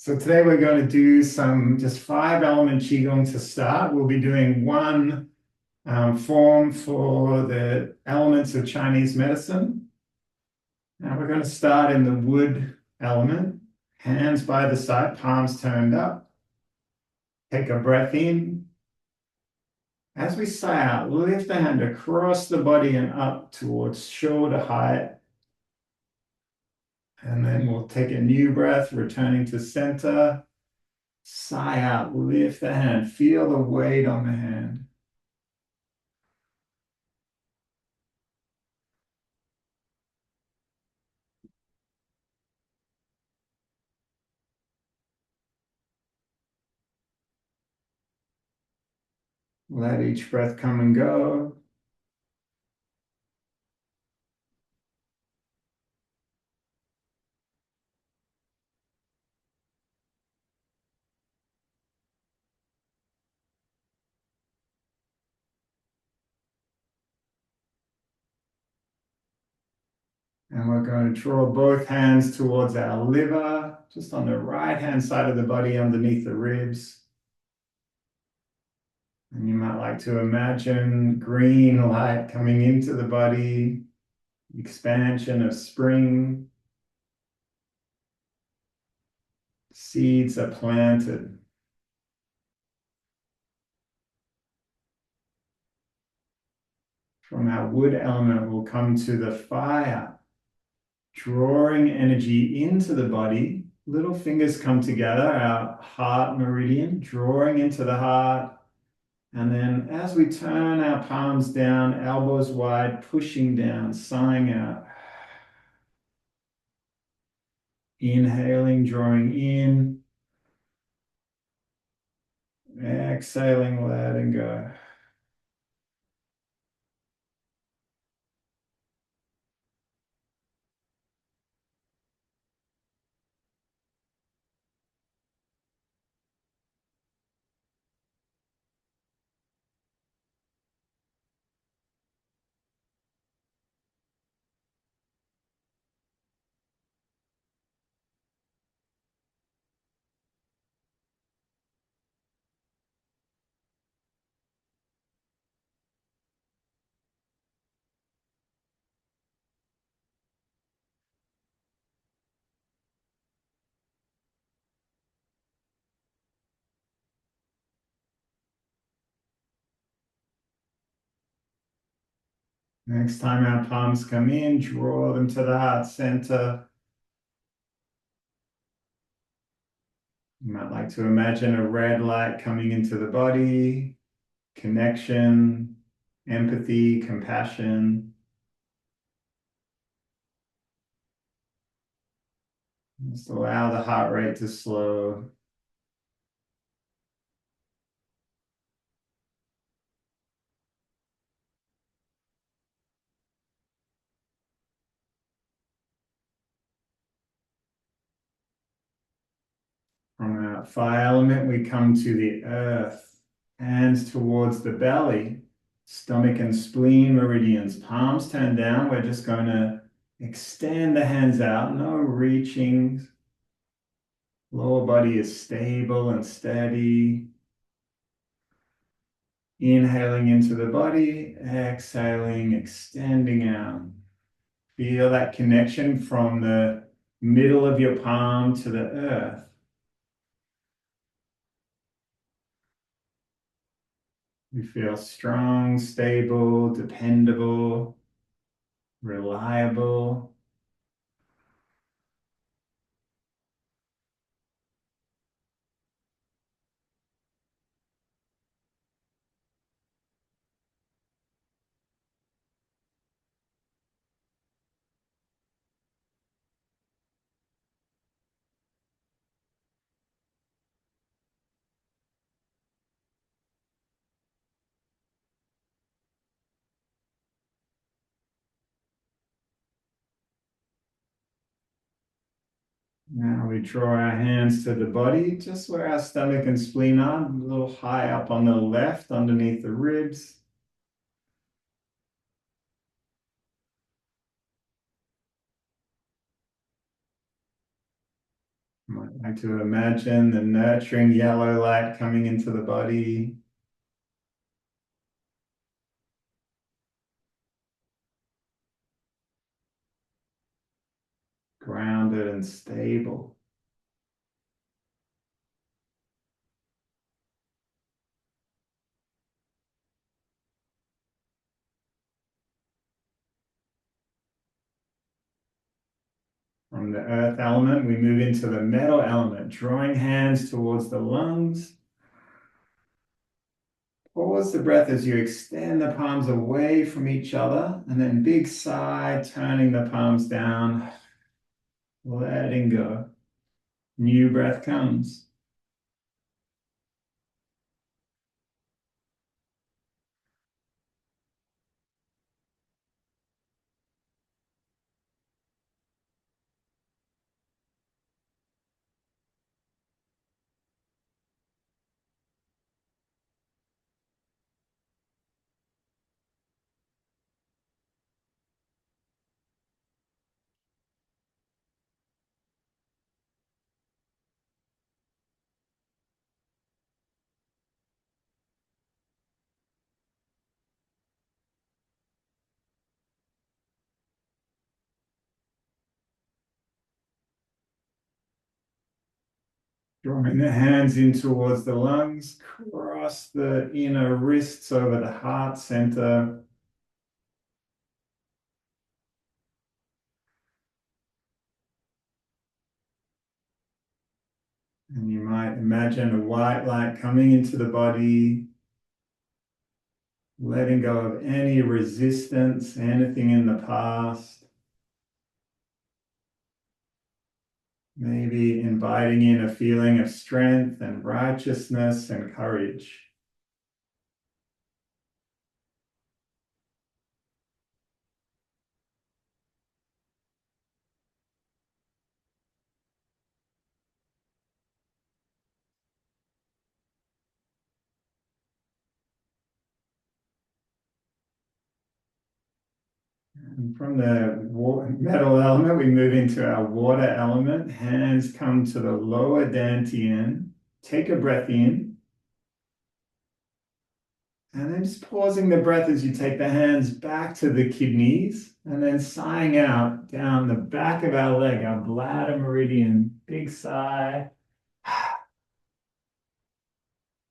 So today we're going to do some just 5 element Qigong to start. We'll be doing one form for the elements of Chinese medicine. Now we're going to start in the wood element, hands by the side, palms turned up. Take a breath in. As we sigh out, lift the hand across the body and up towards shoulder height. And then we'll take a new breath, returning to center. Sigh out, lift the hand, feel the weight on the hand. Let each breath come and go. And we're going to draw both hands towards our liver, just on the right-hand side of the body underneath the ribs. And you might like to imagine green light coming into the body, expansion of spring. Seeds are planted. From our wood element, we'll come to the fire, drawing energy into the body. Little fingers come together, our heart meridian, drawing into the heart. And then as we turn our palms down, elbows wide, pushing down, sighing out. Inhaling, drawing in. Exhaling, letting go. Next time our palms come in, draw them to the heart center. You might like to imagine a red light coming into the body, connection, empathy, compassion. Just allow the heart rate to slow. From our fire element, we come to the earth, hands towards the belly, stomach and spleen meridians, palms turned down. We're just going to extend the hands out, no reaching. Lower body is stable and steady. Inhaling into the body, exhaling, extending out. Feel that connection from the middle of your palm to the earth. You feel strong, stable, dependable, reliable. Now we draw our hands to the body, just where our stomach and spleen are, a little high up on the left, underneath the ribs. Might like to imagine the nurturing yellow light coming into the body, grounded and stable. From the earth element, we move into the metal element, drawing hands towards the lungs. Pause the breath as you extend the palms away from each other, and then big sigh, turning the palms down, letting go. New breath comes. Drawing the hands in towards the lungs, cross the inner wrists over the heart center. And you might imagine a white light coming into the body, letting go of any resistance, anything in the past. Maybe inviting in a feeling of strength and righteousness and courage. And from the metal element, we move into our water element. Hands come to the lower dantian. Take a breath in. And then just pausing the breath as you take the hands back to the kidneys. And then sighing out down the back of our leg, our bladder meridian. Big sigh.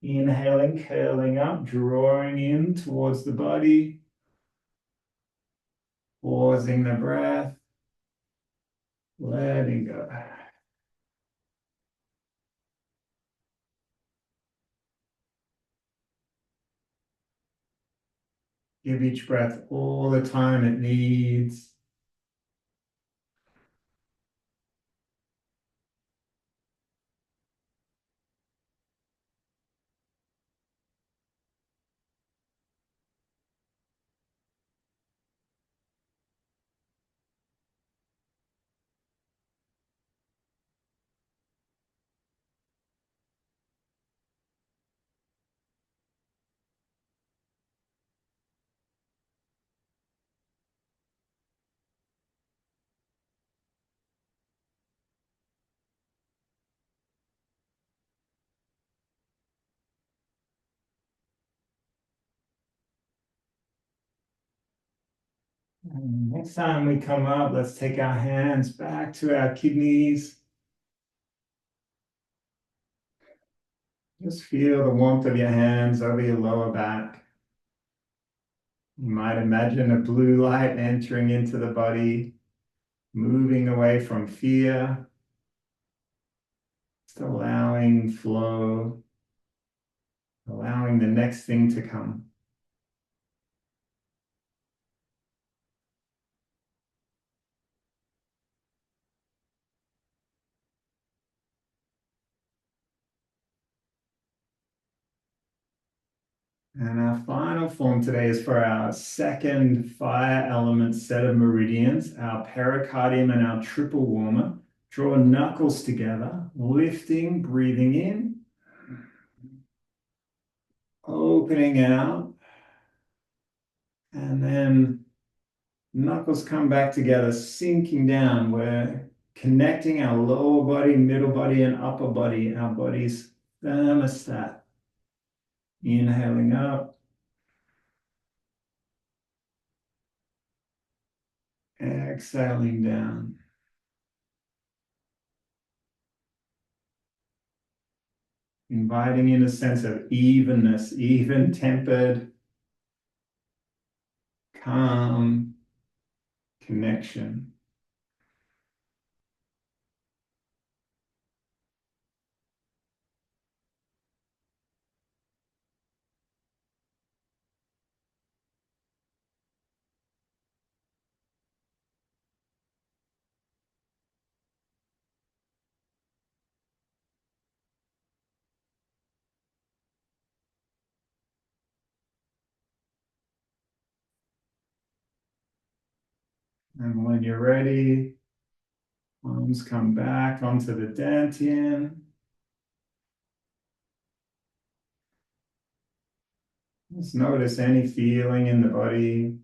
Inhaling, curling up, drawing in towards the body. Pausing the breath. Letting go. Give each breath all the time it needs. And next time we come up, let's take our hands back to our kidneys. Just feel the warmth of your hands over your lower back. You might imagine a blue light entering into the body, moving away from fear, just allowing flow, allowing the next thing to come. And our final form today is for our second fire element set of meridians, our pericardium and our triple warmer. Draw knuckles together, lifting, breathing in, opening out, and then knuckles come back together, sinking down where connecting our lower body, middle body, and upper body, our body's thermostat. Inhaling up, exhaling down. Inviting in a sense of evenness, even-tempered, calm connection. And when you're ready, arms come back onto the dantian. Just notice any feeling in the body.